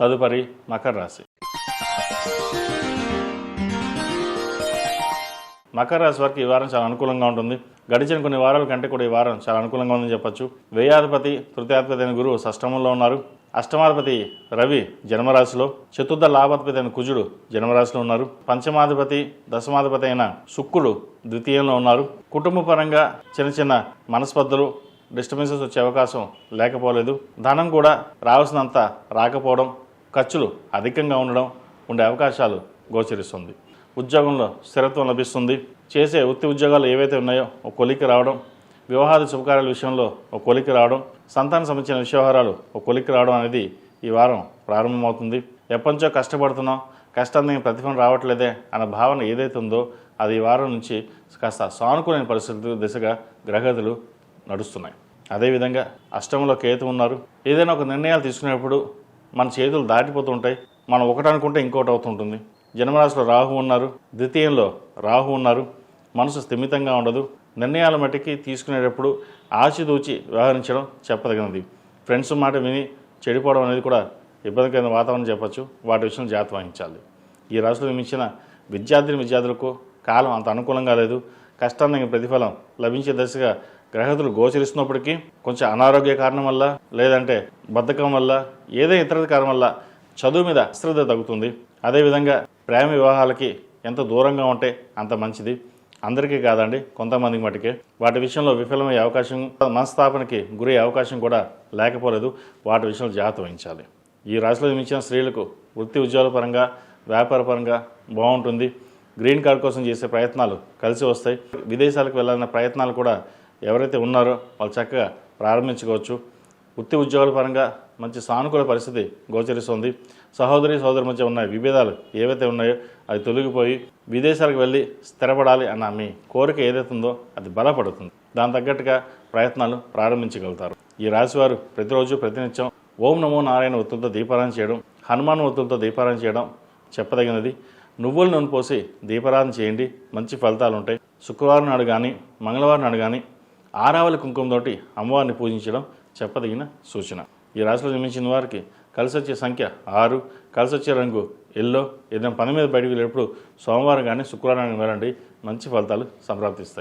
తదుపరి మకర రాశి. మకర రాశి వారికి ఈ వారం చాలా అనుకూలంగా ఉంటుంది. గడిచిన కొన్ని వారాల కంటే కూడా ఈ వారం చాలా అనుకూలంగా ఉందని చెప్పొచ్చు. వ్యయాధిపతి తృతీయాధిపతి అయిన గురువు షష్టమంలో ఉన్నారు. అష్టమాధిపతి రవి జన్మరాశిలో, చతుర్థ లాభాధిపతి అయిన కుజుడు జన్మరాశిలో ఉన్నారు. పంచమాధిపతి దశమాధిపతి అయిన శుక్రుడు ద్వితీయంలో ఉన్నారు. కుటుంబ పరంగా చిన్న చిన్న మనస్పర్ధలు, డిస్టర్బెన్సెస్ వచ్చే అవకాశం లేకపోలేదు. ధనం కూడా రావాల్సినంత రాకపోవడం, ఖర్చులు అధికంగా ఉండే అవకాశాలు గోచరిస్తుంది. ఉద్యోగంలో స్థిరత్వం లభిస్తుంది. చేసే వృత్తి ఉద్యోగాలు ఏవైతే ఉన్నాయో ఒక కొలిక్కి రావడం, వివాహాది శుభకార్యాల విషయంలో ఒక కొలిక్కి రావడం, సంతానం సంబంధించిన వ్యవహారాలు ఒక కొలిక్కి రావడం అనేది ఈ వారం ప్రారంభమవుతుంది. ఎప్పటించో కష్టపడుతున్నాం, కష్టానికి ప్రతిఫలం రావట్లేదే అన్న భావన ఏదైతే ఉందో అది ఈ వారం నుంచి కాస్త సానుకూలమైన పరిస్థితులు దిశగా గ్రహగతులు నడుస్తున్నాయి. అదేవిధంగా అష్టమంలో కేతు ఉన్నారు. ఏదైనా ఒక నిర్ణయాలు తీసుకునేటప్పుడు మన చేతులు దాటిపోతూ ఉంటాయి. మనం ఒకటి అనుకుంటే ఇంకోటి అవుతుంటుంది. జన్మరాశిలో రాహు ఉన్నారు. ద్వితీయంలో రాహు ఉన్నారు. మనసు స్థిమితంగా ఉండదు. నిర్ణయాల మట్టికి తీసుకునేటప్పుడు ఆచితూచి వ్యవహరించడం చెప్పదగినది. ఫ్రెండ్స్ మాట విని చెడిపోవడం అనేది కూడా ఇబ్బందికరమైన వాతావరణం చెప్పచ్చు. వాటి విషయం జాగ్రత్త వహించాలి. ఈ రాశిలో నిర్మించిన విద్యార్థులకు కాలం అంత అనుకూలంగా లేదు. కష్టానికి ప్రతిఫలం లభించే దశగా గ్రహతులు గోచరిస్తున్నప్పటికీ కొంచెం అనారోగ్య కారణం వల్ల, లేదంటే బద్ధకం వల్ల, ఏదైనా ఇతర కారణం వల్ల చదువు మీద అశ్రద్ధ తగ్గుతుంది. అదేవిధంగా ప్రేమ వివాహాలకి ఎంత దూరంగా ఉంటే అంత మంచిది. అందరికీ కాదండి, కొంతమందికి మటుకే. వాటి విషయంలో విఫలమయ్యే అవకాశం, మనస్తాపనకి గురయ్యే అవకాశం కూడా లేకపోలేదు. వాటి విషయంలో జాగ్రత్త వహించాలి. ఈ రాశిలో జన్మించిన స్త్రీలకు వృత్తి ఉద్యోగాల పరంగా, వ్యాపార పరంగా బాగుంటుంది. గ్రీన్ కార్డ్ కోసం చేసే ప్రయత్నాలు కలిసి వస్తాయి. విదేశాలకు వెళ్ళాలన్న ప్రయత్నాలు కూడా ఎవరైతే ఉన్నారో వాళ్ళు చక్కగా ప్రారంభించుకోవచ్చు. వృత్తి ఉద్యోగాల పరంగా మంచి సానుకూల పరిస్థితి గోచరిస్తుంది. సహోదరి మధ్య ఉన్న విభేదాలు ఏవైతే ఉన్నాయో అది తొలగిపోయి విదేశాలకు వెళ్ళి స్థిరపడాలి అన్న మీ కోరిక ఏదైతే ఉందో అది బలపడుతుంది. దాని తగ్గట్టుగా ప్రయత్నాలు ప్రారంభించగలుగుతారు. ఈ రాశివారు ప్రతిరోజు ప్రతినిత్యం ఓం నమో నారాయణ ఒత్తులతో దీపారాధన చేయడం, హనుమాన్ ఒత్తులతో దీపారాధన చేయడం చెప్పదగినది. నువ్వుల నూనె పోసి దీపారాధన చేయండి, మంచి ఫలితాలు ఉంటాయి. శుక్రవారం నాడు కానీ, మంగళవారం నాడు కానీ ఆరావళి కుంకుమతోటి అమ్మవారిని పూజించడం చెప్పదగిన సూచన. ఈ రాశిలో జన్మించిన వారికి కలిసి వచ్చే సంఖ్య 6, కలిసి వచ్చే రంగు ఎల్లో. ఏదైనా పని మీద బయటకు వెళ్ళేటప్పుడు సోమవారం కానీ శుక్రవారం కానీ వెళ్ళండి, మంచి ఫలితాలు సంప్రాప్తిస్తాయి.